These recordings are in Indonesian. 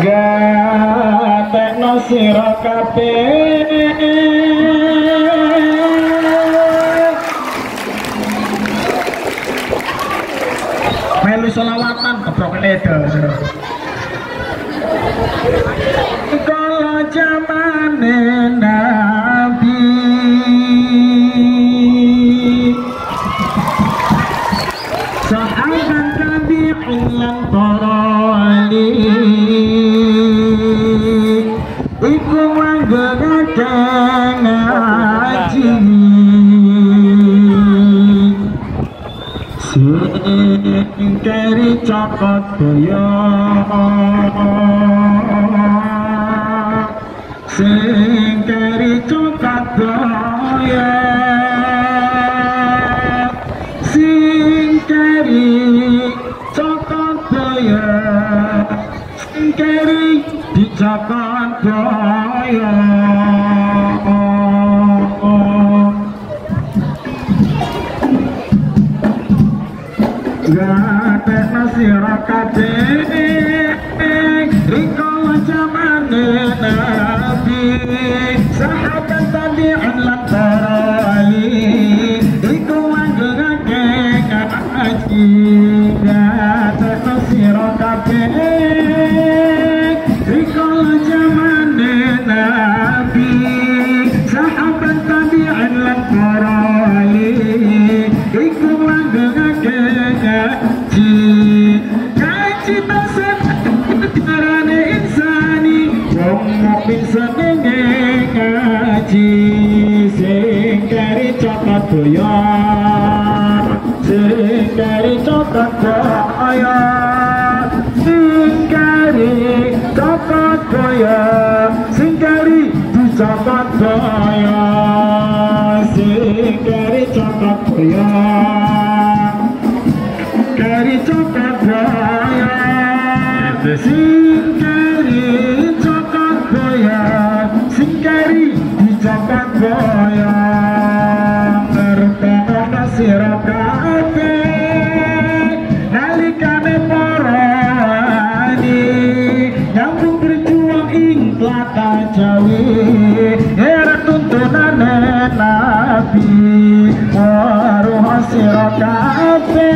gatekno sira kabeh melu selawatan keprok ledo kala jamane nabi sahabat tabi'in lan para wali iku manggagakan ngaji sing keri cokot boyo sing keri cokot boyo sing keri cokot boyo sing keri dicokot boyo gatekno sira kabeh rikala jamane nabi sahabat tabi'in lan para wali iku manggengake ngaji gatekno sira kabeh rikala jamane nabi sahabat tabi'in lan para wali iku manggengake kaji basat karane insani wong mukmin senenge kaji sing kari cokot boyo sing kari cokot boyo sing kari cokot boyo sing kari dicokot boyo sing kari cokot boyo kari cokot boyo sing kari cokot boyo sing kari dicokot boyo ngerteni sira kabeh nalikane para wali nyambung berjuang ing tlatah Jawi era tuntunane nabi waruh sira kabeh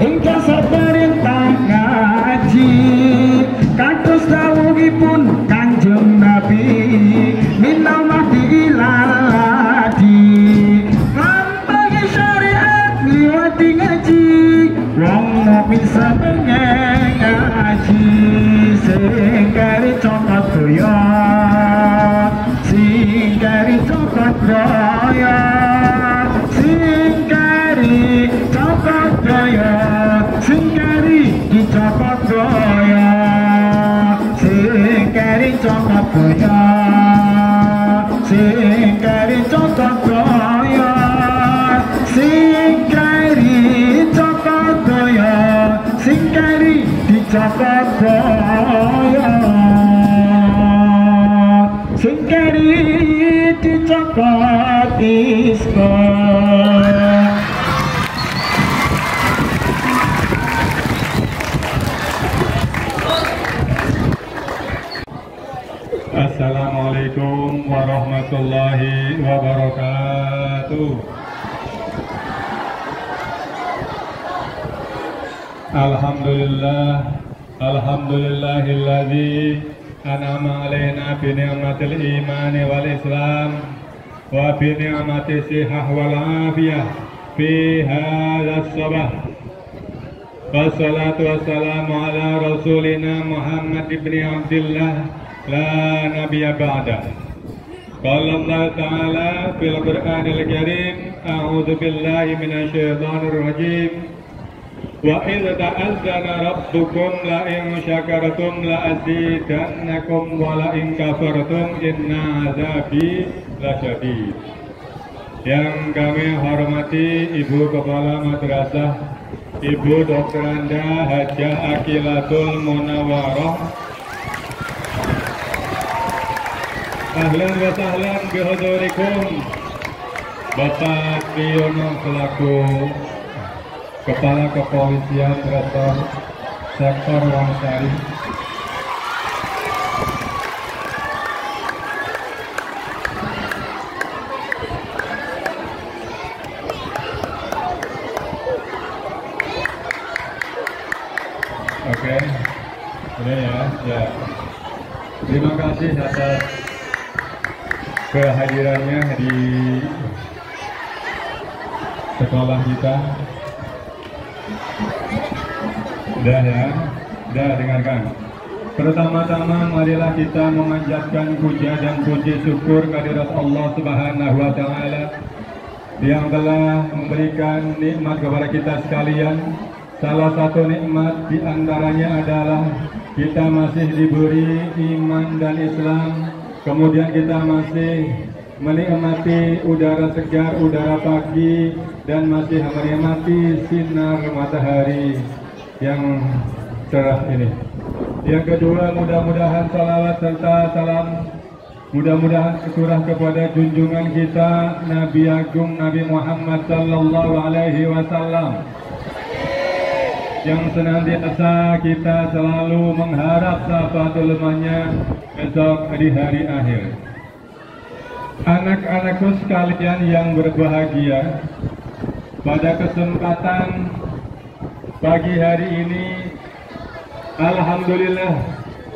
ingkang saperintah ngaji kados dawuhipun Kanjeng Nabi minal mahdi iladi lampahi syariat liwati ngaji wong mukmin senenge ngaji sing kari cokot boyo sing kari cokot boyo sing kari cokot boyo sing kari dicokot boyo sing kari cokot boyo sing kari cokot boyo sing kari cokot boyo sing kari dicokot boyo sing kari dicokot isko. Assalamualaikum warahmatullahi wabarakatuh. Alhamdulillahilladzi an'ama alaina bi ni'matil imani wal islam wa bi ni'mati sihah wal afiyah fi hadzal sabah. Wassalatu wassalamu ala rasulina Muhammad ibn Abdillah la nabiyya ba'da. Qala Allah ta'ala fil Qur'anil Karim a'udzu billahi minasy syaithanir rajim wa idza ta'azzana rabbukum la in syakartum la azidannakum wa la in kafartum inna azabi lasyadid. Yang kami hormati Ibu Kepala Madrasah Ibu Dr. Anda Hajah Aqilatul Munawwarah, ahlan wa sahlan bihudurikum. Bapak Triyono selaku Kepala Kepolisian Resor Sektor Wonosari, Oke. Ini ya. Terima kasih atas kehadirannya di sekolah kita. Udah ya, udah dengarkan. Pertama-tama marilah kita memanjatkan puja dan puji syukur kehadirat Allah Subhanahu wa Ta'ala yang telah memberikan nikmat kepada kita sekalian. Salah satu nikmat diantaranya adalah kita masih diberi iman dan Islam, kemudian kita masih menikmati udara segar, udara pagi, dan masih menikmati sinar matahari yang cerah ini. Yang kedua, mudah-mudahan salawat serta salam mudah-mudahan curah kepada junjungan kita Nabi Agung Nabi Muhammad sallallahu alaihi wasallam yang senantiasa kita selalu mengharap syafaatul lemahnya besok di hari akhir. Anak-anakku sekalian yang berbahagia, pada kesempatan pagi hari ini alhamdulillah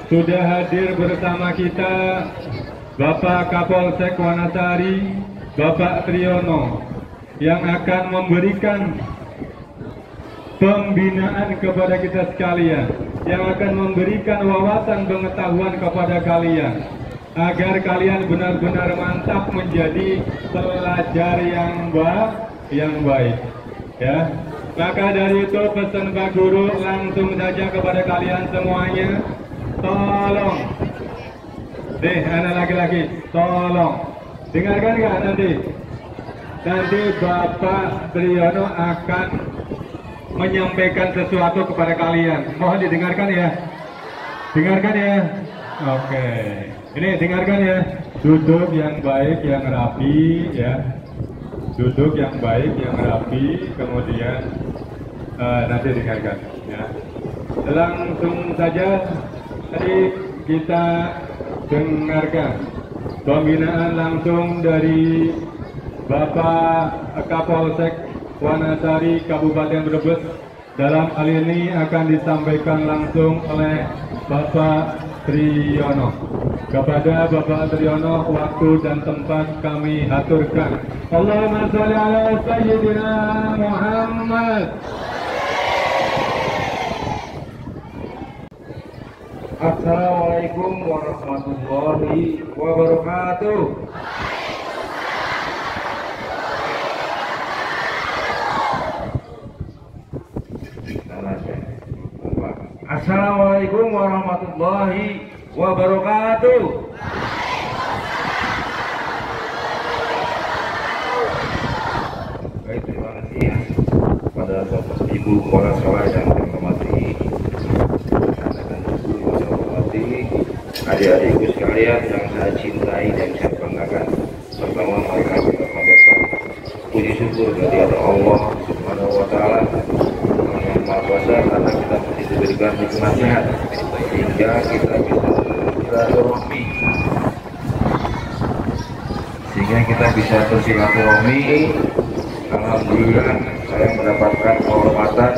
sudah hadir bersama kita Bapak Kapolsek Wanasari, Bapak Triyono, yang akan memberikan pembinaan kepada kita sekalian, yang akan memberikan wawasan pengetahuan kepada kalian, agar kalian benar-benar mantap menjadi pelajar yang baik. Ya, maka dari itu pesan Pak Guru langsung saja kepada kalian semuanya, tolong, anak laki-laki, tolong dengarkan nggak nanti Bapak Triyono akan menyampaikan sesuatu kepada kalian. Mohon didengarkan ya. Dengarkan ya. Oke. Ini dengarkan ya. Duduk yang baik, yang rapi ya. Duduk yang baik, yang rapi. Kemudian nanti dengarkan ya. Langsung saja tadi kita dengarkan pembinaan langsung dari Bapak Kapolsek Wanasari Kabupaten Brebes. Dalam hal ini akan disampaikan langsung oleh Bapak Triyono. Kepada Bapak Triyono, waktu dan tempat kami aturkan. Allahumma sholli ala Sayyidina Muhammad. Assalamualaikum warahmatullahi wabarakatuh. Assalamualaikum warahmatullahi wabarakatuh. Baik, terima kasih ya pada Bapak Ibu Kepala Sekolah yang saya hormati, anak dan ibu yang saya hormati, adik-adikku sekalian yang saya cintai dan saya banggakan. Pertama, marilah kita panjatkan puji syukur kepada Allah Subhanahu wa Ta'ala yang Maha Kuasa, karena kita masih diberikan nikmat sehat sehingga kita bisa bersilaturahmi, Alhamdulillah saya mendapatkan kehormatan,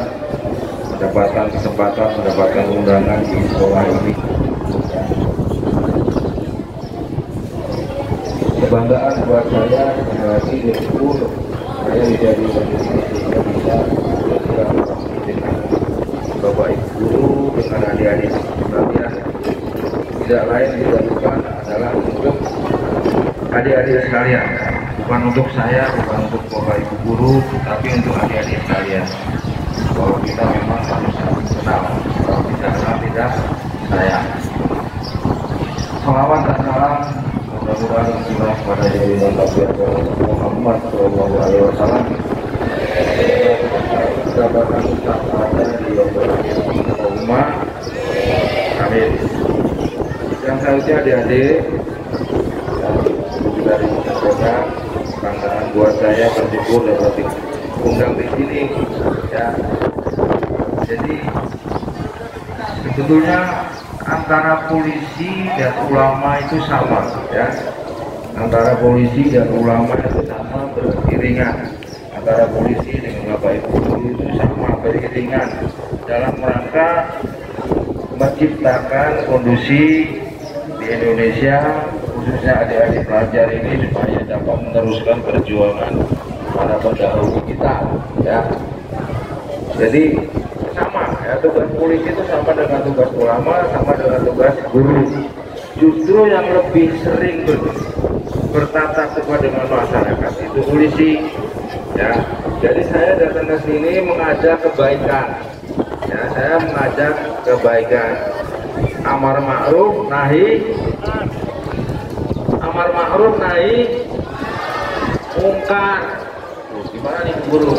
mendapatkan kesempatan, mendapatkan undangan di sekolah ini. Kebanggaan buat saya lagi bersyukur saya menjadi pendidik sehingga bisa bersilaturahmi dengan Bapak Ibu guru, dengan adik-adik sekalian. Tidak lain tidak bukan adalah untuk adik-adik sekalian, bukan untuk saya, bukan untuk Bapak Ibu guru, tapi untuk adik-adik sekalian. Bahwa kita memang harus saling kenal, kalau tidak kenal tidak sayang. Salawat dan salam mudah-mudahan curah pada junjungan Nabi Muhammad SAW. Dapatkan ucapannya di umat. Amin. Yang selanjutnya adik-adik dari kota, banggaan buat saya bersyukur dapat diundang di sini ya. Jadi sebetulnya antara polisi dan ulama itu sama ya. Antara polisi dan ulama itu sama, beriringan. Antara polisi dengan Bapak Ibu guru itu sama, beriringan dalam rangka menciptakan kondisi di Indonesia, khususnya adik-adik pelajar ini, supaya dapat meneruskan perjuangan para pendahulu kita, ya. Jadi sama, ya, tugas polisi itu sama dengan tugas ulama, sama dengan tugas guru. Justru yang lebih sering bertatap muka dengan masyarakat itu polisi, ya. Jadi saya datang ke sini mengajak kebaikan, ya, saya mengajak kebaikan, amar ma'ruf nahi mungkar. Gimana nih guru,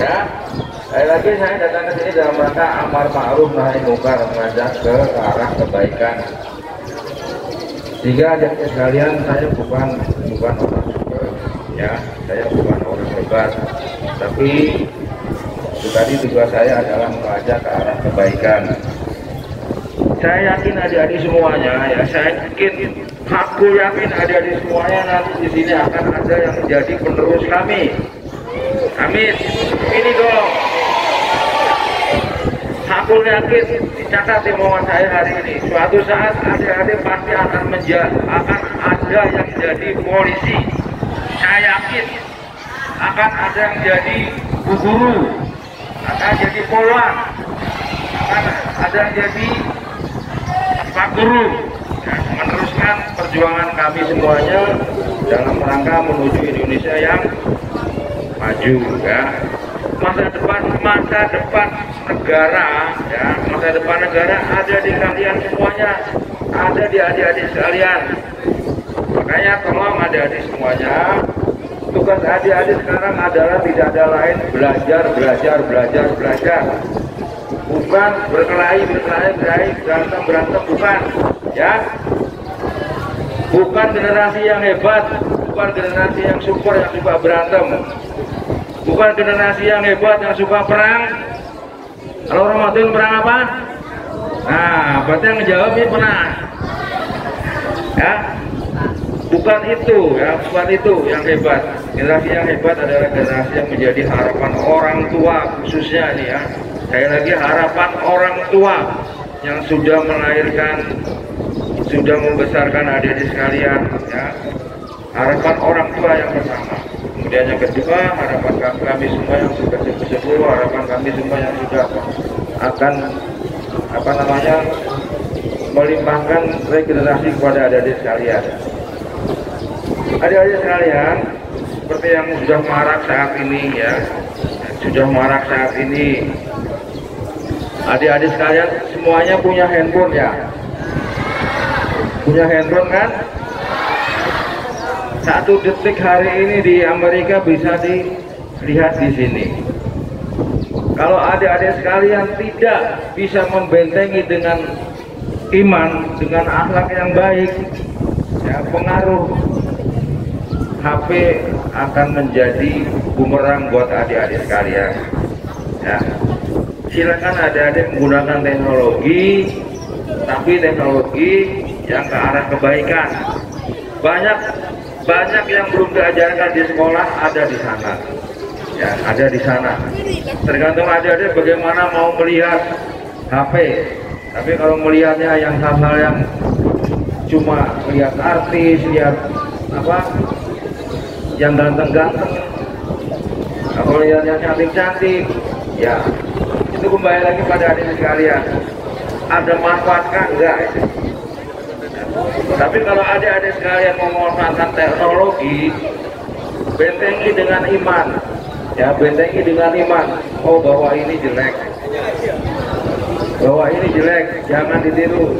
ya? Sekali lagi saya datang ke sini dalam rangka amar ma'ruf nahi mungkar, mengajak ke arah kebaikan. Sehingga adik-adik sekalian, saya bukan orang super, ya, saya bukan orang hebat, tapi tadi tugas saya adalah mengajak ke arah kebaikan. Saya yakin adik-adik semuanya, ya, aku yakin adik-adik semuanya nanti di sini akan ada yang menjadi penerus kami. Amin. Ini dong. Aku yakin, dicatat di momen saya hari ini, suatu saat adik-adik pasti akan ada yang jadi polisi. Saya yakin akan ada yang jadi guru, akan jadi polwan, akan ada yang jadi pak guru, ya, meneruskan perjuangan kami semuanya dalam rangka menuju Indonesia yang maju, ya. Masa depan negara, ya, masa depan negara ada di kalian semuanya, ada di adik-adik sekalian. Makanya tolong adik-adik semuanya, tugas adik-adik sekarang adalah tidak ada lain, belajar, bukan berkelahi, berantem, bukan, ya. Bukan generasi yang hebat, bukan generasi yang super yang suka berantem, bukan generasi yang hebat yang suka perang. Kalau Ramadan perang apa? Nah, berarti yang ngejawab ini pernah, ya. Bukan itu, ya, bukan itu yang hebat. Generasi yang hebat adalah generasi yang menjadi harapan orang tua, khususnya nih, ya. Sekali lagi, harapan orang tua yang sudah melahirkan, sudah membesarkan adik-adik sekalian, ya. Harapan orang tua yang pertama. Kemudian yang kedua, harapan kami semua yang sudah sepuh, harapan kami semua yang sudah akan melimpahkan regenerasi kepada adik-adik sekalian. Adik-adik sekalian, seperti yang sudah marak saat ini, ya, adik-adik sekalian semuanya punya handphone, ya, punya handphone kan? 1 detik hari ini di Amerika bisa dilihat di sini. Kalau adik-adik sekalian tidak bisa membentengi dengan iman, dengan akhlak yang baik, ya, pengaruh HP akan menjadi bumerang buat adik-adik sekalian, ya. Silakan adik-adik menggunakan teknologi, tapi teknologi yang ke arah kebaikan. Banyak yang belum diajarkan di sekolah ada di sana, ya, ada di sana. Tergantung adik-adik bagaimana mau melihat HP. Tapi kalau melihatnya yang hal-hal yang cuma lihat artis, lihat yang ganteng-ganteng, kalau lihat yang cantik-cantik, ya, itu kembali lagi pada adik sekalian. Ada manfaatkah? Enggak. Tapi kalau adik-adik sekalian memanfaatkan teknologi, bentengi dengan iman, ya, bentengi dengan iman. Oh, bahwa ini jelek, jangan ditiru.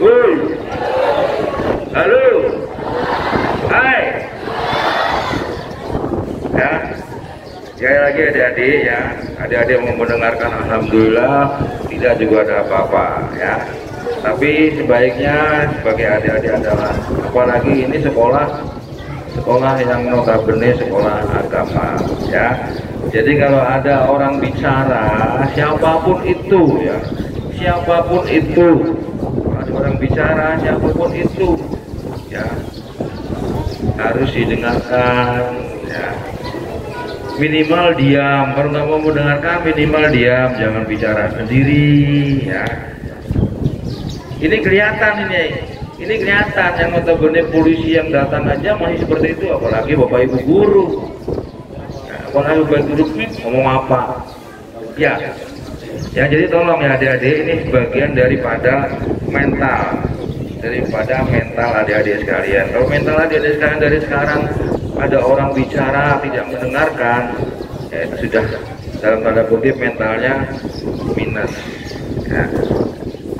Woi, halo, hai, ya. Sekali lagi adik-adik, ya, adik-adik mau mendengarkan, alhamdulillah, tidak juga ada apa-apa, ya. Tapi sebaiknya sebagai adik-adik adalah, apalagi ini sekolah yang notabene sekolah agama, ya. Jadi kalau ada orang bicara, siapapun itu, ya, siapapun itu, ada orang bicara siapapun itu, ya, harus didengarkan, ya. minimal diam. Kalau nggak mau mendengarkan, minimal diam, jangan bicara sendiri ya. Ini kelihatan ini kelihatan yang notabene polisi yang datang aja masih seperti itu, apalagi bapak ibu guru. Nah, apalagi bapak ibu guru ngomong apa? Ya, jadi tolong ya adik-adik, ini bagian daripada mental adik-adik sekalian. Kalau mental adik-adik sekalian dari sekarang ada orang bicara tidak mendengarkan, ya itu sudah dalam tanda kutip mentalnya minus. Ya.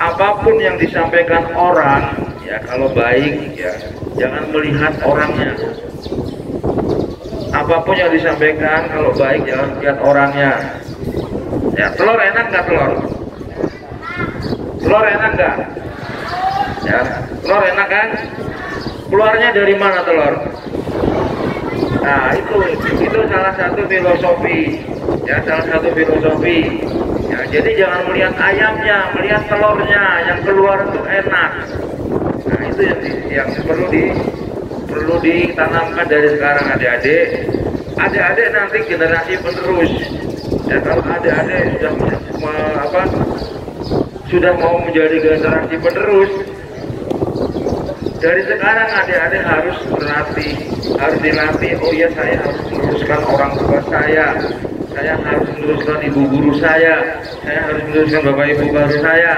Apapun yang disampaikan orang, ya kalau baik ya jangan melihat orangnya. Apapun yang disampaikan kalau baik jangan lihat orangnya. Ya, telur enak nggak telur? Telur enak nggak? Ya, telur enak kan? Keluarnya dari mana telur? Nah itu salah satu filosofi, ya salah satu filosofi. Ya, jadi jangan melihat ayamnya, melihat telurnya yang keluar itu enak. Nah itu yang perlu ditanamkan dari sekarang adik-adik. Adik-adik nanti generasi penerus. Ya kalau adik-adik sudah mau menjadi generasi penerus, dari sekarang adik-adik harus dilatih. Oh ya, saya harus meneruskan orang tua saya harus meneruskan ibu guru saya harus meneruskan bapak ibu baru saya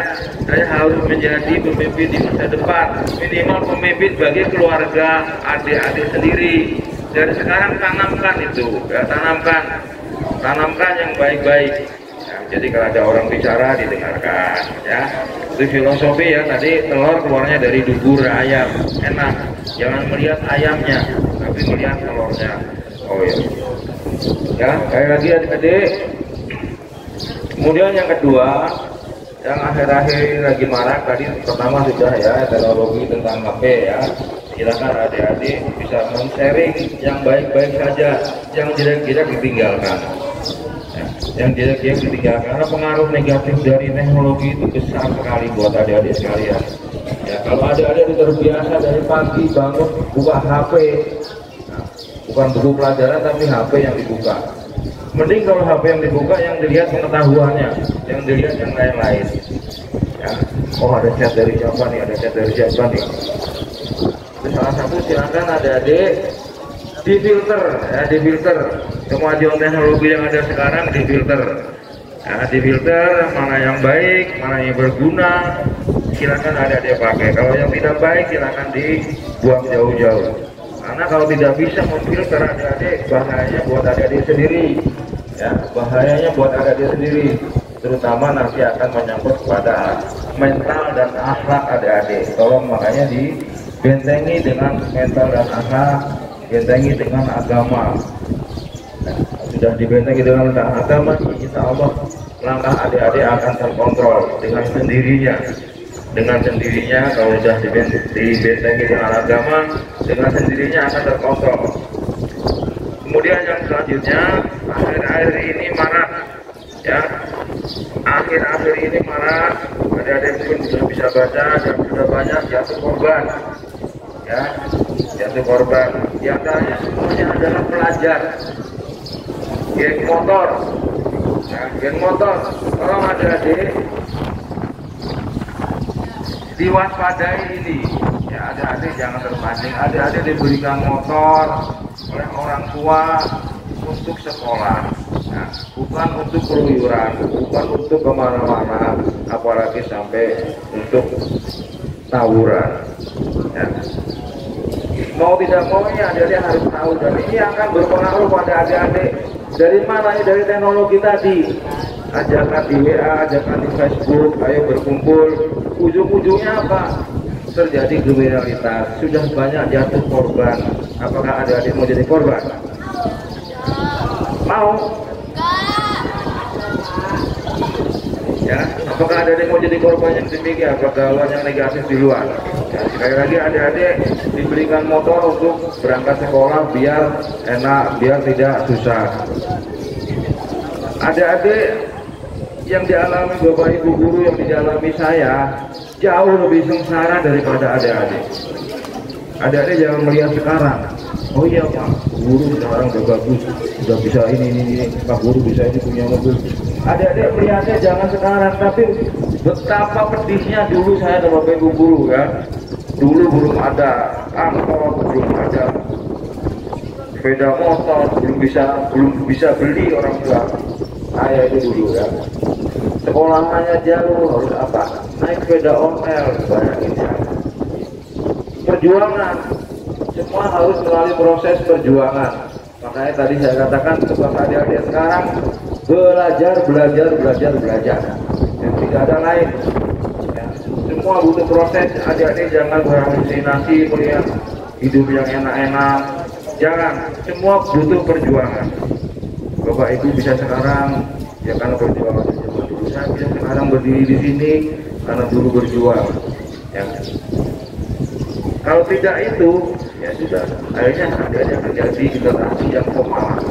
harus menjadi pemimpin di masa depan, minimal pemimpin bagi keluarga adik-adik sendiri. Dari sekarang tanamkan itu, ya, tanamkan yang baik-baik. Ya, jadi kalau ada orang bicara didengarkan, ya. Itu filosofi ya, tadi telur keluarnya dari dubur ayam, enak. Jangan melihat ayamnya, tapi melihat telurnya. Oh ya. Ya, kayak lagi adik-adik. Kemudian yang kedua, yang akhir-akhir ini lagi marak, tadi pertama sudah ya, teknologi tentang HP ya. Silakan adik-adik bisa men-sharing yang baik-baik saja, yang jelek-jelek ditinggalkan. Ya, yang jelek-jelek ditinggalkan, karena pengaruh negatif dari teknologi itu besar sekali buat adik-adik sekalian. Ya, kalau adik-adik terbiasa dari pagi bangun buka HP, nah, bukan buku pelajaran tapi HP yang dibuka. Mending kalau HP yang dibuka yang dilihat pengetahuannya, yang dilihat yang lain-lain. Ya, oh ada chat dari siapa nih, ada chat dari siapa nih. Salah satu silakan adik-adik difilter ya, difilter kemajuan teknologi yang ada sekarang, difilter ya, difilter mana yang baik, mana yang berguna, silakan adik-adik pakai. Kalau yang tidak baik silakan dibuang jauh-jauh, karena kalau tidak bisa memfilter adik-adik, bahayanya buat adik-adik sendiri ya, bahayanya buat adik-adik sendiri, terutama nanti akan menyangkut kepada mental dan akhlak adik-adik. Tolong makanya dibentengi dengan mental dan akhlak, bentengi dengan agama. Nah, sudah dibentengi dengan agama, insya Allah langkah adik-adik akan terkontrol dengan sendirinya. Dengan sendirinya kalau sudah dibentengi dengan agama, dengan sendirinya akan terkontrol. Kemudian yang selanjutnya, akhir-akhir ini marak ya, akhir-akhir ini marak, adik-adik mungkin sudah bisa baca dan sudah banyak jatuh korban ya, jatuh korban. Di antaranya semuanya adalah pelajar, geng motor ya, geng motor. Tolong adik-adik diwaspadai ini ya, adik-adik jangan terpancing. Adik-adik diberikan motor oleh orang tua untuk sekolah ya, bukan untuk keluyuran, bukan untuk kemana-mana, apalagi sampai untuk tawuran ya. Mau tidak mau ini adik-adik harus tahu, dan ini akan berpengaruh pada adik-adik. Dari mana? Dari teknologi tadi. Ajakan di WA, ajakan di Facebook, ayo berkumpul. Ujung-ujungnya apa? Terjadi kriminalitas. Sudah banyak jatuh korban. Apakah adik-adik mau jadi korban? Mau? Ya, apakah adik-adik mau jadi korban yang demikian, pergaulan yang negatif di luar? Ya, sekali lagi adik-adik diberikan motor untuk berangkat sekolah biar enak, biar tidak susah. Adik-adik yang dialami bapak ibu guru, yang dialami saya, jauh lebih sengsara daripada adik-adik. Adik-adik jangan melihat sekarang, oh iya Pak guru sekarang udah bagus, udah bisa ini Pak guru bisa ini punya mobil. Adik-adik melihatnya jangan sekarang, tapi betapa pedihnya dulu saya sama Bapak Ibu guru kan. Dulu belum ada angkot, belum ada sepeda motor, belum bisa beli orang tua saya itu dulu ya. Sekolahannya jauh, harus apa? Naik sepeda ontel, bayangin ya. Perjuangan, semua harus melalui proses perjuangan. Makanya tadi saya katakan untuk adik-adik sekarang belajar. Yang tidak ada lain. Ya. Semua butuh proses. Adik-adik jangan berhalusinasi melihat hidup yang enak-enak. Jangan. Semua butuh perjuangan. Bapak Ibu bisa sekarang ya karena perjuangan zaman dulu. Saya bisa sekarang berdiri di sini karena dulu berjuang. Ya. Kalau tidak itu, ya sudah. Akhirnya ada terjadi generasi yang pemalas.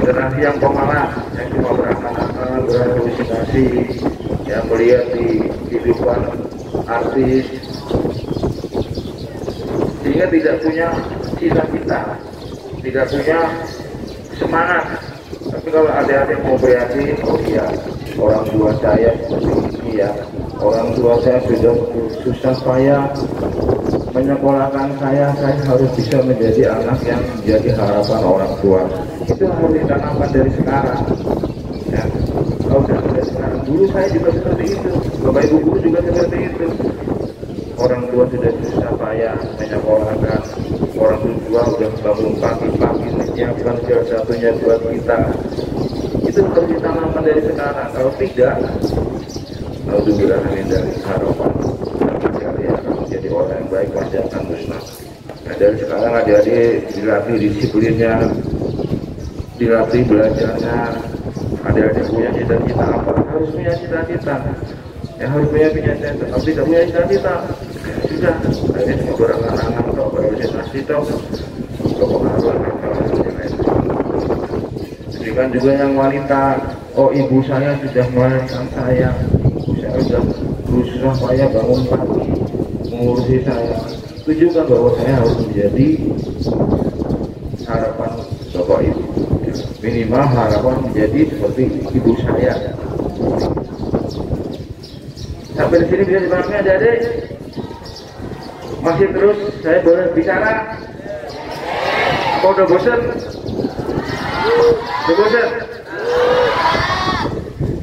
Generasi yang pemalas, yang cuma berakal-akal, berhalusinasi, yang melihat di kehidupan artis, sehingga tidak punya cita-cita, tidak punya semangat. Tapi kalau adik-adik mau prihatin, oh iya, orang tua saya seperti ini ya, orang tua saya sudah susah payah menyekolahkan saya harus bisa menjadi anak yang menjadi harapan orang tua. Itu harus ditanamkan dari sekarang. Ya. Kalau dari sekarang, dulu saya juga seperti itu, Bapak Ibu guru juga seperti itu. Orang tua sudah susah payah menyekolahkan, orang tua sudah bangun pagi-pagi menyiapkan segala satunya buat kita. Itu harus ditanamkan dari sekarang. Kalau tidak, alhamdulillah dari harapan jadi orang yang baik pasti akan musnah. Nah, dari sekarang adik-adik dilatih disiplinnya, dilatih belajarnya. Adik-adik punya cita-cita apa? Harus punya cita-cita. Ya harus punya cita-cita. Kalau tidak punya cita-cita, ya sudah. Akhirnya cuma berangan-angan atau berorientasi atau kepengaruhan Demikian juga yang wanita. Oh ibu saya sudah melahirkan saya. Ibu saya sudah berusaha payah bangun pagi mengurusi saya. Tunjukkan bahwa saya harus menjadi harapan Bapak Ibu. Minimal harapan menjadi seperti ibu saya. Sampai di sini bisa dipahami adik-adik? Masih terus saya boleh bicara? Kau udah bosan? Udah bosan?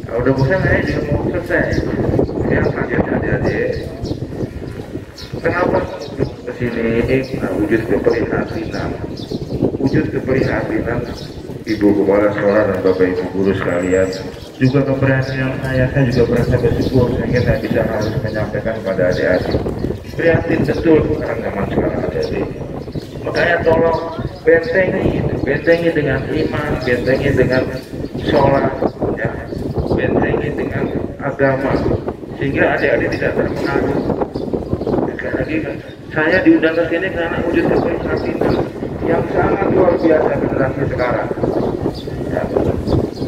Kalau udah bosan saya juga mau selesai. Ya lanjut adik-adik. Kenapa kesini? Nah, wujud keprihatinan Ibu Kepala Sekolah dan Bapak Ibu Guru sekalian, juga keberhasilan saya juga merasa bersyukur sehingga saya bisa harus menyampaikan kepada adik-adik. Prihatin betul sekarang zaman sekarang adik-adik. Makanya tolong bentengi dengan iman, bentengi dengan sholat, ya, bentengi dengan agama, sehingga adik-adik tidak terpengaruh. Lagi saya diundang ke sini karena wujud keprihatinan yang sangat luar biasa generasi sekarang. Ya,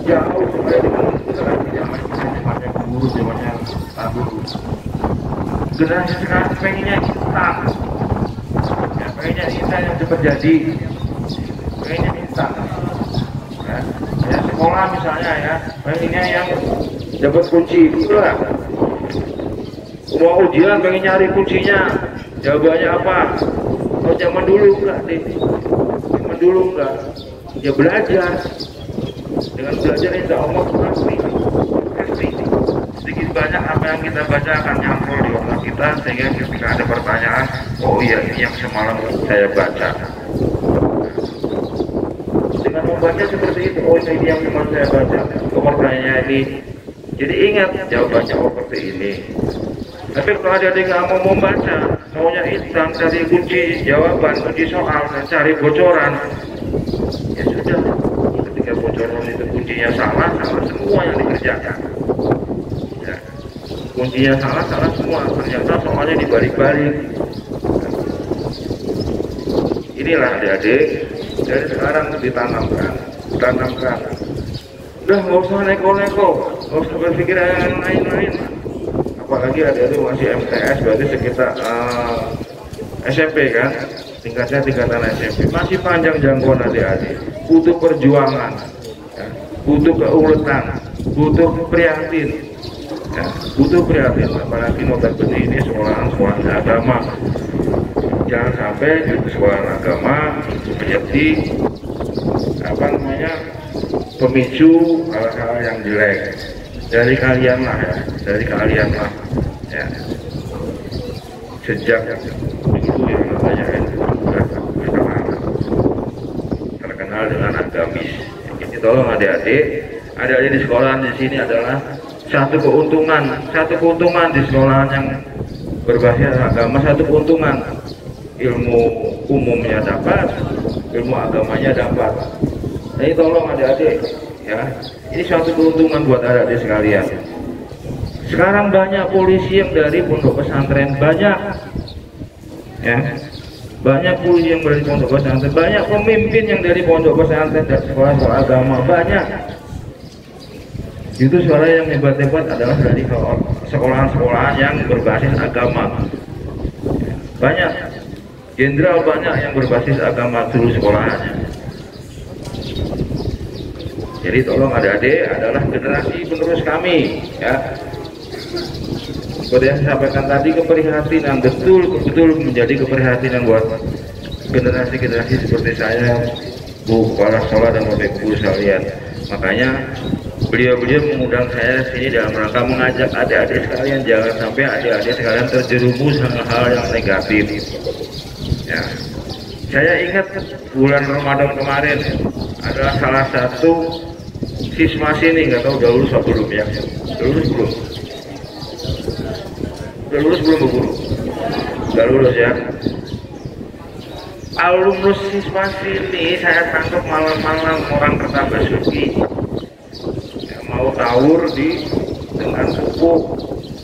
jauh sekali dengan generasi zamannya guru, zamannya guru. Generasi sekarang pengennya instan, ya, pengennya instan yang cepat jadi, pengennya instan. Ya, sekolah misalnya ya, pengennya yang dapat kunci, itulah. Mau ujian pengen nyari kuncinya, jawabannya apa? Kalau zaman dulu enggak deh, zaman dulu enggak. Ya belajar, dengan belajar insya Allah pasti sedikit banyak apa yang kita baca akan nyambung di otak kita, sehingga ketika ada pertanyaan, oh iya ini yang semalam saya baca. Dengan membaca seperti itu, oh ini yang semalam saya baca, pertanyaannya ini. Jadi ingat jawabannya oh seperti ini. Tapi kalau adik-adik nggak mau membaca, maunya instan, cari kunci jawaban, kunci soal, dan cari bocoran, ya sudah. Ketika bocoran itu kuncinya salah semua yang dikerjakan. Ya. Kuncinya salah semua, ternyata soalnya dibalik-balik. Inilah adik-adik, dari sekarang ditanamkan. Udah nggak usah neko-neko, nggak usah berpikir yang lain-lain. Apalagi adik-adik masih MTS, berarti sekitar SMP kan, tingkatnya tingkatan SMP, masih panjang jangkauan adik-adik, butuh perjuangan, ya, butuh keuletan, butuh prihatin, ya, butuh prihatin. Apalagi notabene ini sekolah agama, jangan sampai sekolah agama menjadi apa namanya pemicu hal-hal yang jelek. Dari kalian lah ya, dari kalian lah ya. Sejak dulu yang namanya terkenal dengan agamis. Jadi tolong adik-adik di sekolah di sini adalah satu keuntungan di sekolah yang berbasis agama, satu keuntungan, ilmu umumnya dapat, ilmu agamanya dapat. Jadi tolong adik-adik ya, ini suatu keuntungan buat adik-adik sekalian. Sekarang banyak polisi yang dari pondok pesantren, banyak ya, banyak polisi yang dari pondok pesantren, banyak pemimpin yang dari pondok pesantren dan sekolah-sekolah agama, banyak. Itu suara yang hebat-hebat adalah dari sekolah-sekolah yang berbasis agama. Banyak jenderal, banyak yang berbasis agama dulu sekolahnya. Jadi tolong adik-adik adalah generasi penerus kami ya. Seperti yang saya sampaikan tadi, keprihatinan betul menjadi keprihatinan buat generasi-generasi seperti saya, Bu Kepala Sekolah dan Bapak Ibu sekalian. Makanya beliau mengundang saya sini dalam rangka mengajak adik-adik sekalian jangan sampai adik-adik sekalian terjerumus hal-hal yang negatif. Ya, saya ingat bulan Ramadan kemarin adalah salah satu siswa sini, nggak tahu udah lulus apa belum ya? Udah lulus belum Bu Guru? Udah lulus ya. Alumnus siswa sini saya tangkap malam-malam orang Kertabasuki ya, mau tawur dengan pupuk.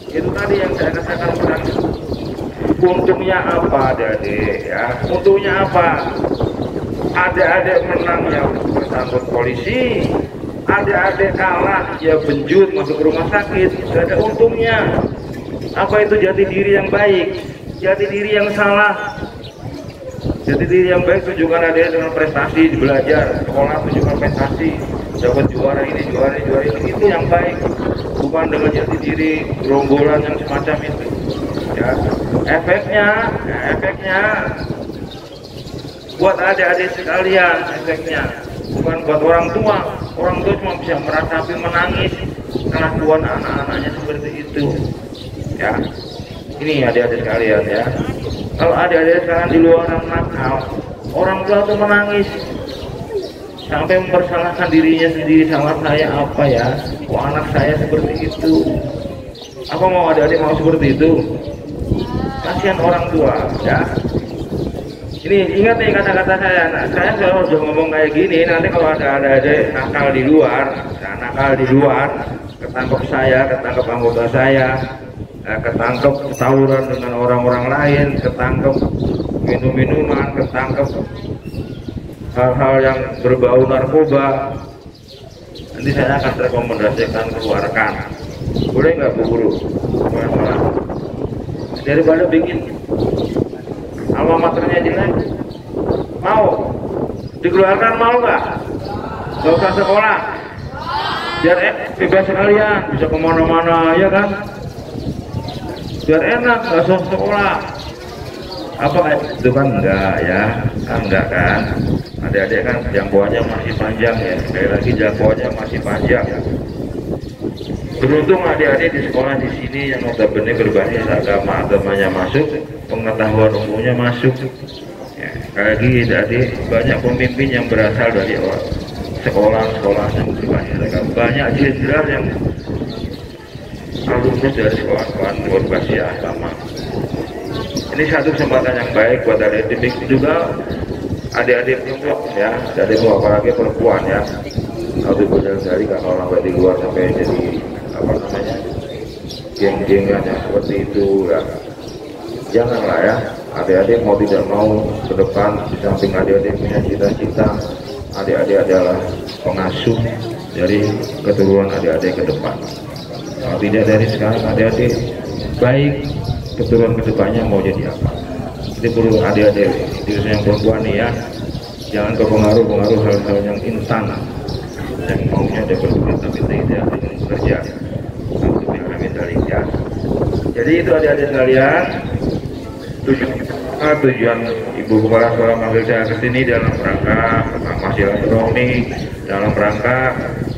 Itu tadi yang saya katakan bukan. Untungnya apa adik-adik ya? Untungnya apa? Adik-adik menang ya bersambut polisi, adik-adik kalah ya benjut masuk rumah sakit, gak ada untungnya. Apa itu jati diri yang baik, jati diri yang salah? Jati diri yang baik tunjukkan adik dengan prestasi di belajar, sekolah tunjukkan prestasi, dapat juara ini, juara ini, itu yang baik. Bukan dengan jati diri gerombolan yang semacam itu. Ya, efeknya buat adik-adik sekalian, efeknya bukan buat orang tua. Orang tua cuma bisa meratapi menangis kelakuan anak-anaknya seperti itu. Ya, ini adik-adik sekalian ya. Kalau adik-adik sekarang di luar nakal, orang tua tuh menangis sampai mempersalahkan dirinya sendiri, salah saya apa ya? Kok anak saya seperti itu? Apa mau adik-adik mau seperti itu? Kasihan orang tua ya. Ini ingat nih kata-kata saya. Nah, saya selalu udah ngomong kayak gini. Nanti kalau ada adik nakal di luar, ketangkep saya, ketangkep anggota saya, ketangkep tawuran dengan orang-orang lain, ketangkep minum-minuman, ketangkep hal-hal yang berbau narkoba, nanti saya akan rekomendasikan keluarkan. Boleh nggak Bu Guru? Daripada bikin alma maternya jelek, mau dikeluarkan, mau nggak? Nggak usah sekolah, biar bebas sekalian, bisa kemana-mana ya kan? Biar enak, nggak usah sekolah. Apa itu kan enggak ya? Enggak kan? Adik-adik kan jangkauannya masih panjang ya. Sekali lagi jangkauannya masih panjang. Beruntung adik-adik di sekolah di sini yang notabene berbasis agamanya masuk, pengetahuan umumnya masuk. Ya, sekali lagi adik-adik banyak pemimpin yang berasal dari sekolah-sekolah yang berbasis agama. Banyak jenderal yang alumnus dari sekolah-sekolah berbasis agama. Ini satu kesempatan yang baik buat adik-adik juga, adik-adik perempuan ya, adik apalagi perempuan ya. Harus dari kalau orang di luar sampai jadi apa namanya geng-gengan yang seperti itu ya. Janganlah ya, adik-adik mau tidak mau ke depan, di samping adik-adik punya cita-cita, adik-adik adalah pengasuh dari keturunan adik-adik ke depan. Kalau tidak dari sekarang adik-adik baik, keturunan kedepannya mau jadi apa? Itu perlu adik-adik yang perempuan nih ya, jangan kepengaruh hal-hal yang instan, yang maunya dapat duit tapi tidak ingin bekerja. Ya. Jadi itu adik-adik sekalian, tujuan Ibu Kepala Sekolah manggil saya ke sini dalam rangka pertama silaturahmi, dalam rangka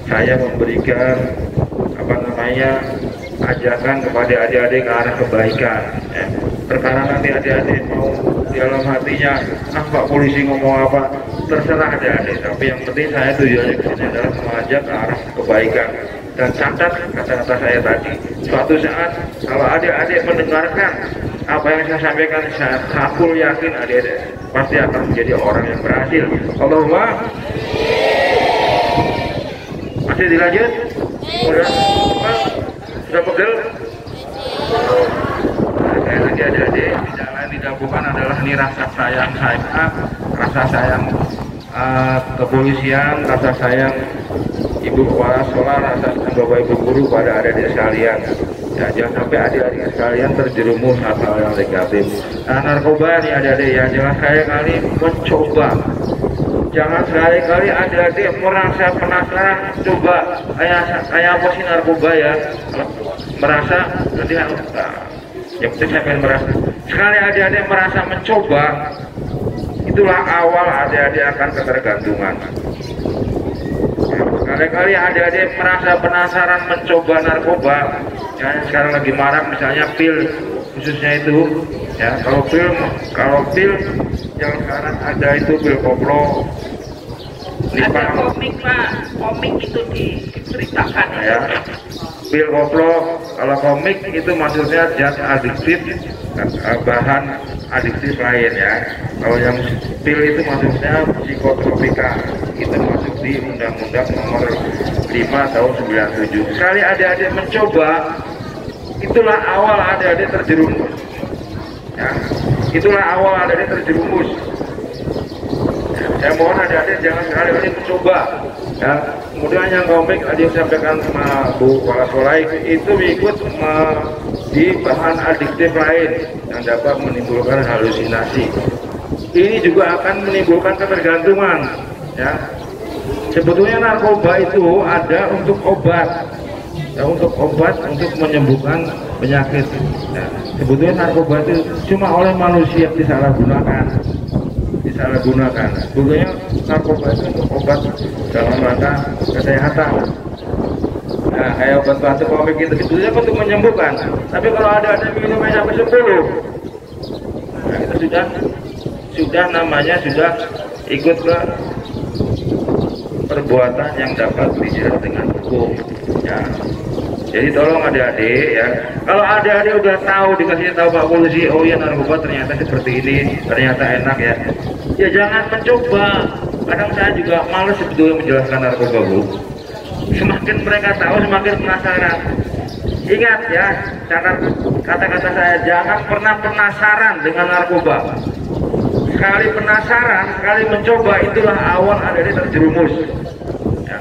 saya memberikan ajakan kepada adik-adik ke arah kebaikan. Ya. Perkara nanti adik-adik mau dalam hatinya, Pak polisi ngomong apa, terserah adik-adik. Tapi yang penting saya tujuannya ke sini adalah mengajak ke arah kebaikan. Dan catat kata-kata saya tadi, suatu saat kalau adik-adik mendengarkan apa yang saya sampaikan, saya hakul yakin adik-adik pasti akan menjadi orang yang berhasil. Allahumma. Masih dilanjut? Sudah pegel? Saya lagi adik-adik, tidak lain tidak bukan adalah ini rasa sayang saya, rasa sayang kepolisian, rasa sayang Ibu Kepala Sekolah, rasa sayang Bapak Ibu Guru pada adik-adik sekalian. Ya, jangan sampai adik-adik sekalian terjerumus hal-hal yang negatif. Nah, narkoba nih adik-adik ya, jangan sekali-kali mencoba. Jangan sekali-kali adik-adik merasa penasaran, coba kayak apa sih narkoba ya, merasa nanti yang penting saya pengen merasa. Sekali adik-adik merasa mencoba, itulah awal adik-adik akan ketergantungan. Sekali-kali adik-adik merasa penasaran mencoba narkoba, ya sekarang lagi marak misalnya pil khususnya itu, ya kalau pil yang sekarang ada itu pil koplo. Ada komik Pak, komik itu diceritakan ya. Pil koplo, kalau komik itu maksudnya zat adiktif, bahan adiktif lain ya. Kalau yang pil itu maksudnya psikotropika, itu masuk di Undang-Undang Nomor 5 Tahun 97. Sekali adik-adik mencoba, itulah awal adik-adik terjerumus. Ya, itulah awal adik-adik terjerumus. Saya mohon adik-adik jangan sekali-kali mencoba. Ya, kemudian yang komik adik sampaikan sama Bu Kepala Sekolah itu ikut di bahan adiktif lain yang dapat menimbulkan halusinasi. Ini juga akan menimbulkan ketergantungan. Ya, sebetulnya narkoba itu ada untuk obat. Ya, untuk obat untuk menyembuhkan penyakit. Ya, sebetulnya narkoba itu cuma oleh manusia disalahgunakan. Sebetulnya narkoba itu untuk obat dalam rangka kesehatan. Nah, kayak obat batuk komik itu sebetulnya untuk menyembuhkan. Tapi kalau ada minumnya sampai 10, nah itu sudah namanya sudah ikut ke perbuatan yang dapat dijerat dengan hukum. Ya. Jadi tolong adik-adik ya, kalau adik-adik udah tahu, dikasih tahu Pak Polisi, oh ya narkoba ternyata seperti ini, ternyata enak ya, ya jangan mencoba. Kadang saya juga males sebetulnya menjelaskan narkoba Bu. Semakin mereka tahu semakin penasaran. Ingat ya, kata-kata saya, jangan pernah penasaran dengan narkoba. Sekali penasaran, sekali mencoba, itulah awal adik-adik terjerumus. Ya.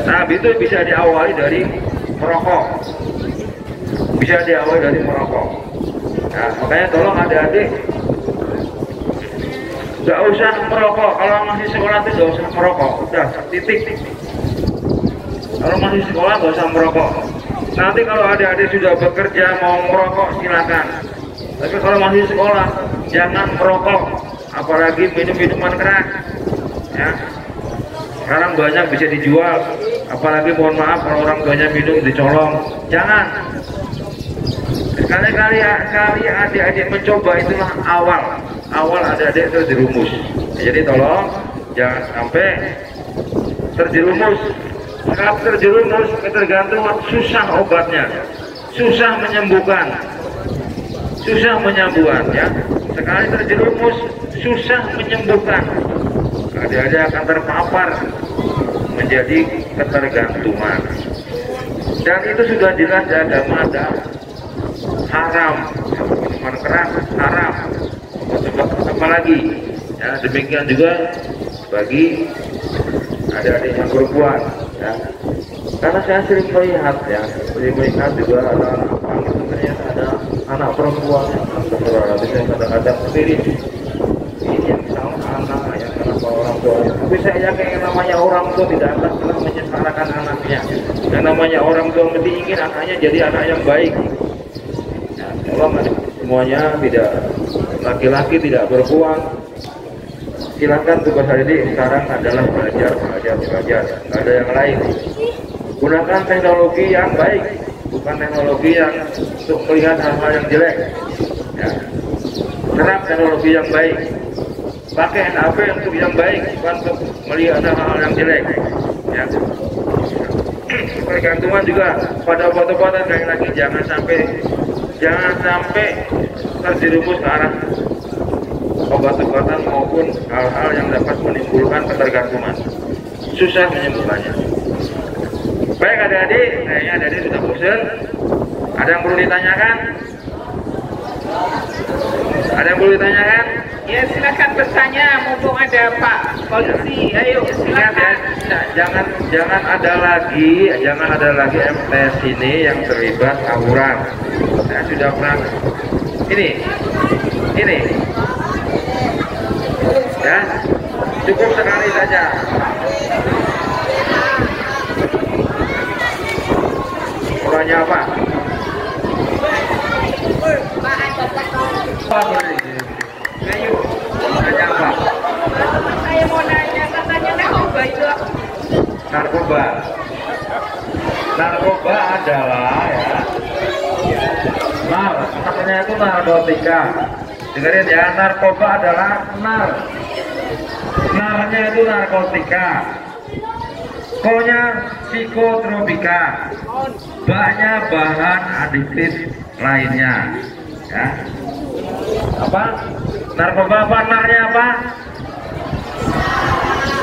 Nah, itu bisa diawali dari merokok. Bisa diawali dari merokok. Nah, makanya tolong adik-adik nggak usah merokok. Kalau masih sekolah itu nggak usah merokok. Udah, titik. Kalau masih sekolah nggak usah merokok. Nanti kalau adik-adik sudah bekerja mau merokok silakan. Tapi kalau masih sekolah jangan merokok, apalagi minum-minuman keras. Ya. Sekarang banyak bisa dijual, apalagi mohon maaf kalau orang tuanya minum dicolong. Jangan. Sekali-kali adik-adik mencoba, itulah awal adik-adik terjerumus. Jadi tolong jangan sampai terjerumus. Kalau terjerumus ketergantungan, susah obatnya, susah menyembuhkan ya. Sekali terjerumus susah menyembuhkan. Adik-adik akan terpapar menjadi ketergantungan. Dan itu sudah jelas di agama ada haram, minuman keras haram. Apalagi ya, demikian juga bagi adik-adik yang perempuan ya. Karena saya sering melihat juga ada ternyata ada anak perempuan, tapi saya kadang-kadang sendiri ini yang salah anak, yang kenapa orang tuanya. Tapi saya yakin yang namanya orang tua tidak akan pernah menyengsarakan anaknya. Yang namanya orang tua mesti ingin anaknya jadi anak yang baik. Nah, tolong semuanya, tidak, laki-laki tidak berbuang. Silakan tugas hari ini sekarang adalah belajar, nggak ada yang lain. Gunakan teknologi yang baik, bukan teknologi yang untuk melihat hal-hal yang jelek. Ya. Serap teknologi yang baik, pakai HP untuk yang baik, bukan untuk melihat hal-hal yang jelek. Ya. Ketergantungan juga pada obat-obatan sekali lagi, jangan sampai terjerumus ke arah obat-obatan maupun hal-hal yang dapat menimbulkan ketergantungan. Susah menyembuhkannya. Baik adik-adik, kayaknya adik-adik sudah bosan. Ada yang perlu ditanyakan? Ada yang perlu ditanyakan? Ya silakan bertanya, mumpung ada Pak Polisi. Ayo silakan. Jangan ada lagi MTS ini yang terlibat tawuran. Saya sudah pernah. Ini. Ya, cukup sekali saja. Orangnya apa? Ayo, nanya apa? Saya mau nanya, katanya narkoba itu. Narkoba adalah katanya itu narkotika. Dengerin ya, narkoba adalah narnya itu narkotika, ko-nya psikotropika, ba-nya bahan adiktif lainnya. Ya. Apa? Narkoba apa? Narnya apa?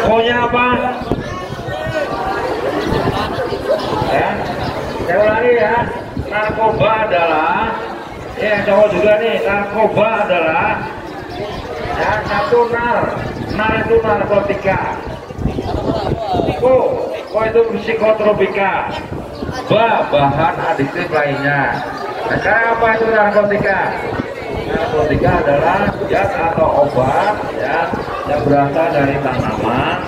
Ko-nya apa? Ya. Saya ulangi ya. Narkoba adalah, ya cowok juga nih, narkoba adalah ya, satu nar itu narkotika, ko itu psikotropika, bahan adiktif lainnya. Nah, sekarang apa itu narkotika? Narkotika adalah zat atau obat ya, yang berasal dari tanaman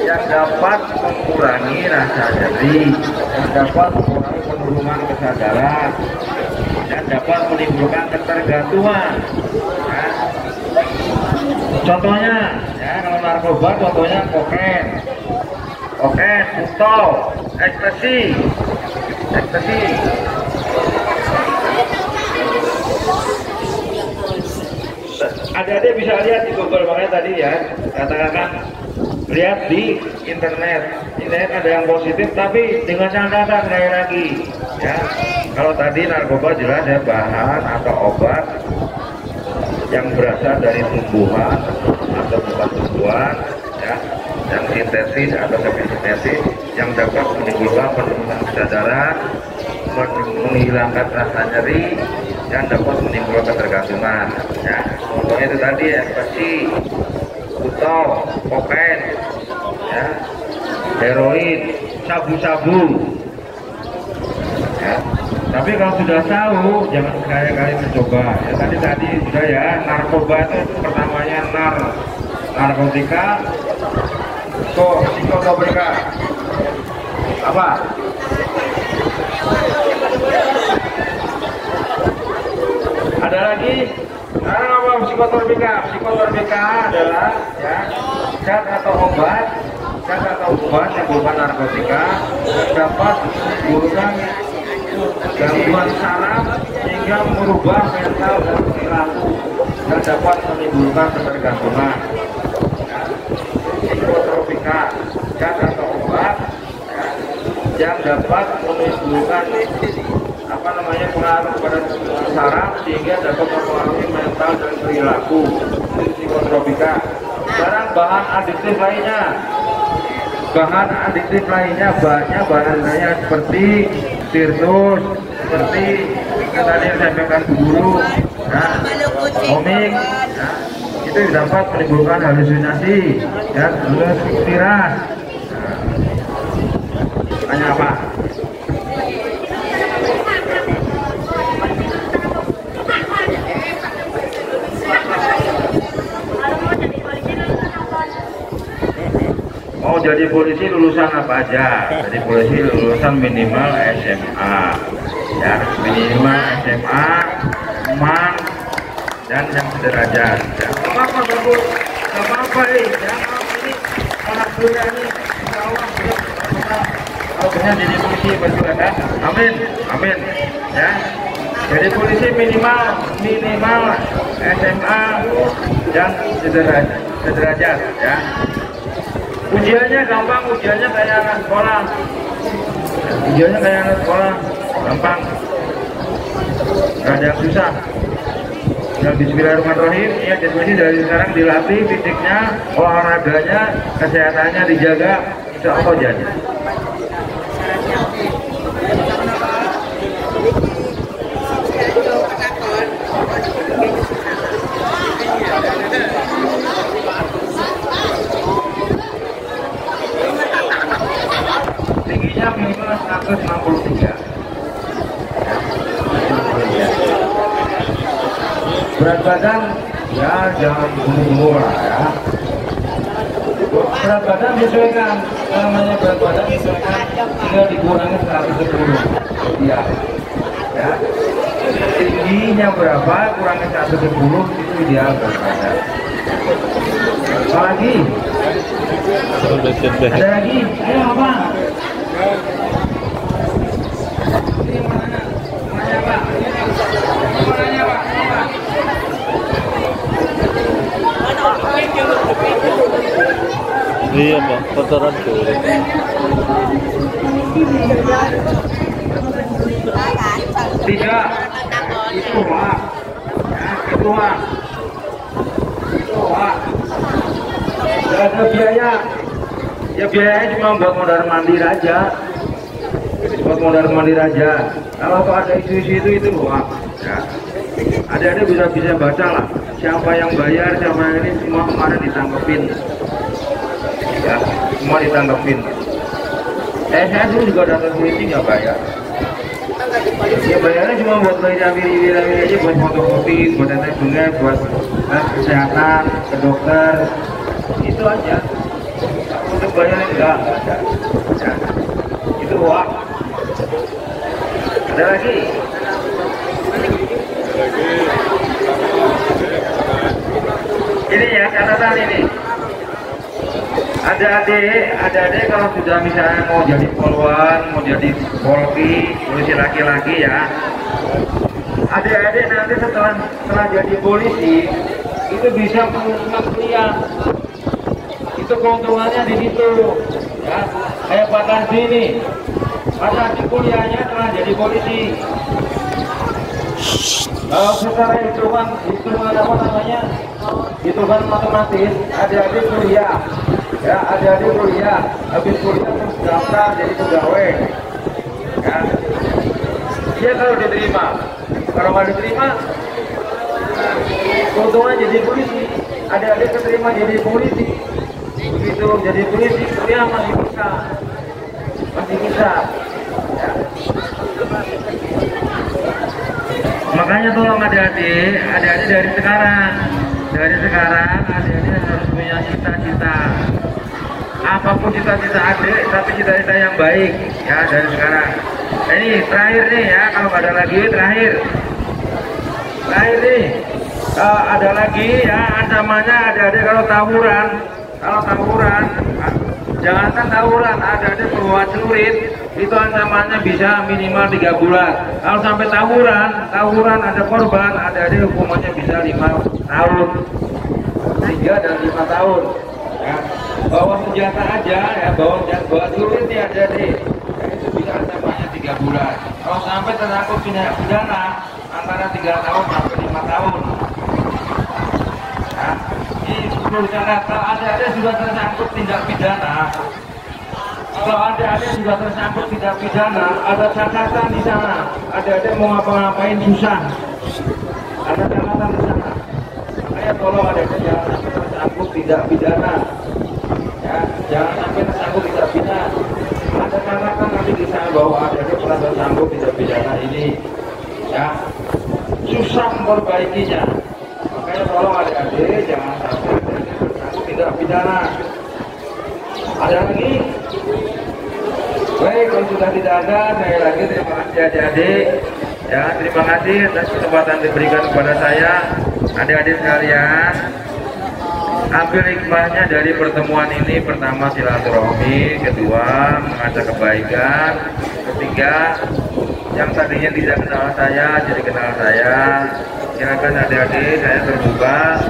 yang dapat mengurangi rasa nyeri, yang dapat mengurangi penurunan kesadaran, dan dapat menimbulkan ketergantungan. Ya. Contohnya, ya, kalau narkoba contohnya kokain, putau, ekstasi. Adik-adik bisa lihat di Google, makanya tadi ya katakan lihat di internet ada yang positif, tapi dengan catatan sekali lagi ya. Kalau tadi narkoba jelas ya bahan atau obat yang berasal dari tumbuhan atau bukan tumbuhan ya, yang sintesis atau semi-sintesis yang dapat menimbulkan penurunan kesadaran, menghilangkan rasa nyeri, dan dapat menimbulkan ketergantungan ya. Contohnya itu tadi ekstasi, putau, kokain ya, heroin, sabu-sabu ya. Tapi kalau sudah tahu jangan sekali-kali mencoba ya. Tadi sudah ya, narkoba itu pertamanya narkotika, psikotropika apa? Ada lagi? Sekarang apa psikotropika? Psikotropika adalah ya zat atau obat yang bukan narkotika, dapat menimbulkan gangguan saraf hingga merubah mental dan perilaku dan dapat menimbulkan ketergantungan. Ya. Psikotropika zat atau obat ya, yang dapat menimbulkan pengaruh pada saraf sehingga dapat mempengaruhi mental dan perilaku. Itu psikotropika. Sekarang bahan adiktif lainnya bahan-bahannya seperti sirtus, seperti tadi yang saya sampaikan guru, komik, itu dapat menimbulkan halusinasi dan miras. Tanya apa? mau jadi polisi lulusan apa aja? Jadi polisi lulusan minimal SMA, ya minimal SMA, MAN, dan yang sederajat. Ya, apa-apa bagus, apa-apa ini anak muda ini, insya Allah kalau benar jadi polisi berjuang ya. Amin, amin. Ya, jadi polisi minimal SMA dan sederajat ya. Ujiannya gampang, ujiannya kayak anak sekolah. Ujiannya kayak anak sekolah, gampang. Gak ada yang susah. Ya, bismillahirrahmanirrahim. Ya, jadi dari sekarang dilatih fisiknya, olahraganya, kesehatannya dijaga, insya Allah jadi. Tingginya minimal 163. Berat badan ya jangan gemuk-gemuk lah ya. Berat badan disesuaikan, namanya berat badan disesuaikan, tinggal dikurangi 110 ya. Ya. Tingginya berapa kurangi 110 itu ideal berat badan. Apa lagi? Ada lagi? Ayo apa? Ini mana? Mana Pak? Mana Pak? Iya Pak, kotoran tuh. Tidak, itu Pak. Ya, itu Pak. Itu Pak. Tidak ada biaya. Ya biayanya cuma buat mondar mandir aja. Buat mondar mandir aja. Kalau ada isu-isu itu Pak. Ya. Ada bisa baca lah. Siapa yang bayar, siapa yang ini semua kemarin ditangkepin. Ya, semua ditangkepin. Saya dulu juga datang polisi nggak bayar. Ya bayarnya cuma buat bayar wira aja, buat fotokopi, buat tetes bunga, buat kesehatan, ke dokter, itu aja. Untuk bayarnya enggak ada. Ya. Itu uang. Ada lagi? Ini ya catatan ini. Ada adik kalau sudah misalnya mau jadi polwan, mau jadi polki, polisi laki-laki ya. Adik-adik nanti setelah jadi polisi itu bisa menerima kuliah. Itu keuntungannya di situ. Ya, kayak Pak Tansi ini. Pak Tansi kuliahnya setelah jadi polisi. Kalau secara hitungan apa namanya? Hitungan matematis, adik-adik kuliah. Ya, adik-adik kuliah, habis kuliah terus daftar jadi pegawai. Ya, dia kalau diterima, kalau nggak diterima, keuntungan jadi polisi. Adik-adik keterima jadi polisi, begitu jadi polisi kuliah masih bisa. Ya. Makanya tolong adik-adik dari sekarang adik-adik harus punya cita-cita. Apapun cita-cita adik, tapi cita-cita yang baik ya dari sekarang. Nah, ini terakhir nih ya, kalau nggak ada lagi terakhir nih ada lagi ya ancamannya adik-adik kalau tawuran jangankan tawuran, adik-adik berbuat celurit itu ancamannya bisa minimal 3 bulan. Kalau sampai tawuran ada korban, adik-adik hukumannya bisa 5 tahun, 3 dan 5 tahun. Ya, bawa senjata aja ya, bawa celurit nih adik-adik. Ya, itu bisa ancamannya 3 bulan. Kalau sampai tersangkut tindak pidana antara 3 tahun sampai 5 tahun. Ya, ini perlu dicatat. Kalau adik-adik sudah tersangkut tindak pidana, ada catatan di sana. Adik-adik mau ngapa-ngapain susah. Ada catatan di sana. Saya tolong adik-adik jangan sampai tersangkut tindak pidana. Ya, jangan sampai tersangkut tindak pidana. Ada catatan nanti di sana bahwa adik-adik pernah tersangkut tindak pidana ini. Ya, susah memperbaikinya. Makanya tolong adik-adik jangan sampai tersangkut tindak pidana. Ada lagi? Baik, kalau sudah tidak ada, saya lagi terima kasih adik-adik. Ya, terima kasih atas kesempatan diberikan kepada saya, adik-adik sekalian. Ambil hikmahnya dari pertemuan ini. Pertama, silaturahmi. Kedua, mengajak kebaikan. Ketiga, yang tadinya tidak kenal saya jadi kenal saya. Silakan adik-adik, saya terbuka.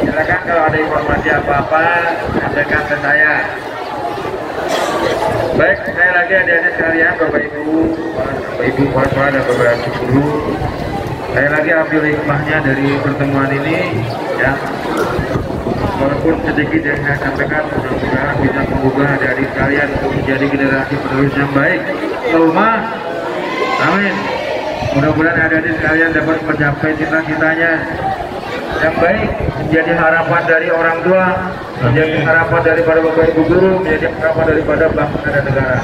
Silakan kalau ada informasi apa-apa sampaikan ke saya. Baik, sekali lagi adik-adik sekalian, Bapak Ibu, para dan Bapak Ibu guru. Saya lagi ambil hikmahnya dari pertemuan ini, ya. Walaupun sedikit yang saya sampaikan, mudah-mudahan bisa mengubah adik-adik sekalian untuk menjadi generasi penerus yang baik. Allahumma amin. Mudah-mudahan adik-adik sekalian dapat mencapai cita-citanya yang baik, menjadi harapan dari orang tua, menjadi harapan daripada Bapak Ibu guru, menjadi harapan daripada bangsa dan negara.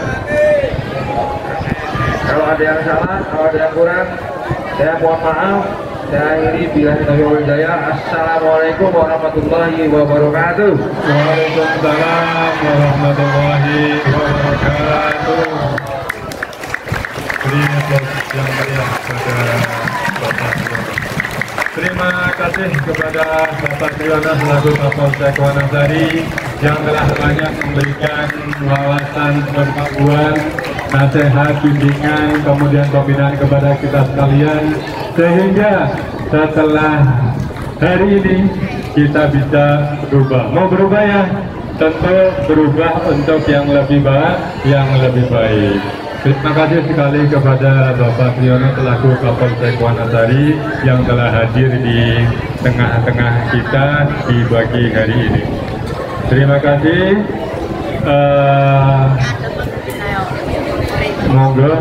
Kalau ada yang salah, kalau ada yang kurang, saya mohon maaf. Saya akhiri bila hidayah. Assalamualaikum warahmatullahi wabarakatuh. Waalaikumsalam warahmatullahi wabarakatuh. Beri aplaus yang meriah kepada Bapak Triyono. Terima kasih kepada Bapak Triyono selaku Kapolsek Wanasari yang telah banyak memberikan wawasan pengetahuan, nasihat, bimbingan, kemudian pembinaan kepada kita sekalian, sehingga setelah hari ini kita bisa berubah. Mau berubah ya? Tentu berubah untuk yang lebih baik. Terima kasih sekali kepada Bapak Triyono selaku Kapolsek Wanasari yang telah hadir di tengah-tengah kita di pagi hari ini. Terima kasih. Monggo.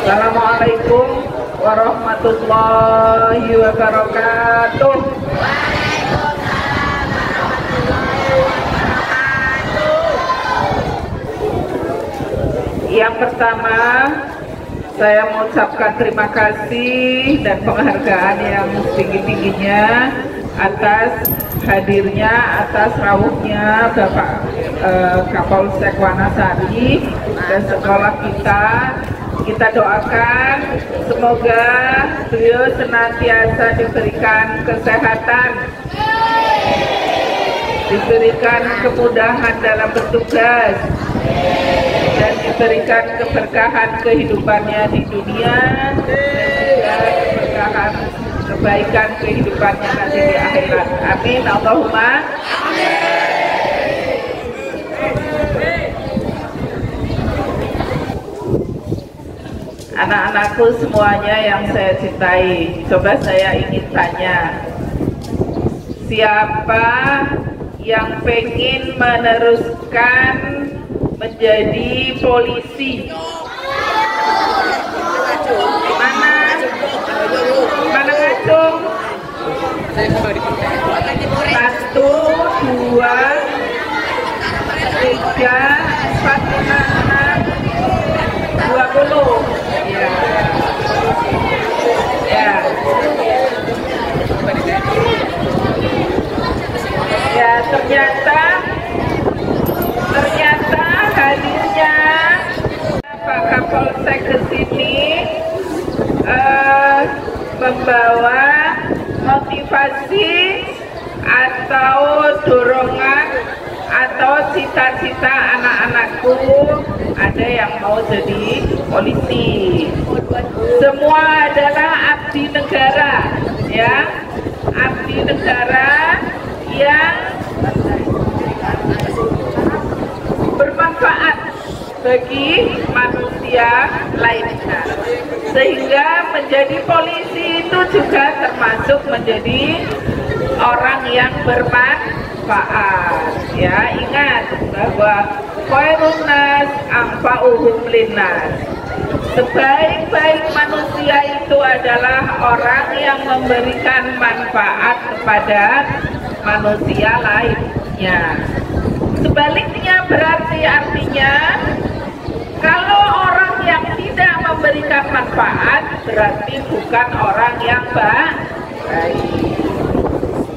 Assalamualaikum warahmatullahi wabarakatuh. Yang pertama, saya mengucapkan terima kasih dan penghargaan yang setinggi-tingginya atas hadirnya, atas rawuhnya Bapak Kapolsek Wanasari dan sekolah kita. Kita doakan semoga beliau senantiasa diberikan kesehatan, diberikan kemudahan dalam bertugas, dan diberikan keberkahan kehidupannya di dunia, dan keberkahan kebaikan kehidupannya nanti di akhirat. Amin. Allahumma anak-anakku semuanya yang saya cintai, coba saya ingin tanya, siapa yang pengen meneruskan menjadi polisi? Mana ngacung? 1, 2, 3, 4, 5, 6, 20. Ya, ternyata hadirnya Pak Kapolsek ke sini membawa motivasi atau dorongan atau cita-cita anak-anakku, ada yang mau jadi polisi. Semua adalah abdi negara, ya, abdi negara yang bermanfaat bagi manusia lainnya, sehingga menjadi polisi itu juga termasuk menjadi orang yang bermanfaat. Ya, ingat bahwa khairun nas anfa'uhum linnas. Sebaik-baik manusia itu adalah orang yang memberikan manfaat kepada manusia lainnya. Sebaliknya berarti artinya kalau orang yang tidak memberikan manfaat berarti bukan orang yang Baik.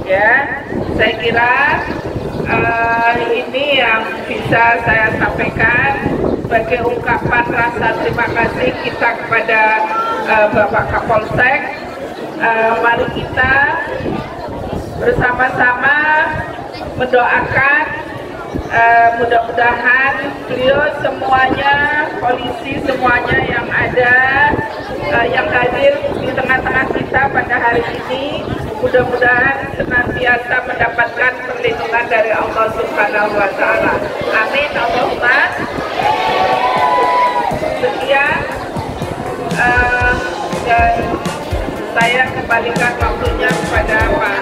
Ya, saya kira ini yang bisa saya sampaikan sebagai ungkapan rasa terima kasih kita kepada Bapak Kapolsek. Mari kita bersama-sama mendoakan mudah-mudahan beliau semuanya, polisi semuanya yang ada, yang hadir di tengah-tengah kita pada hari ini, mudah-mudahan senantiasa mendapatkan perlindungan dari Allah Subhanahu wa Ta'ala. Amin. Allahumma. Sekian, dan saya kembalikan waktunya kepada Pak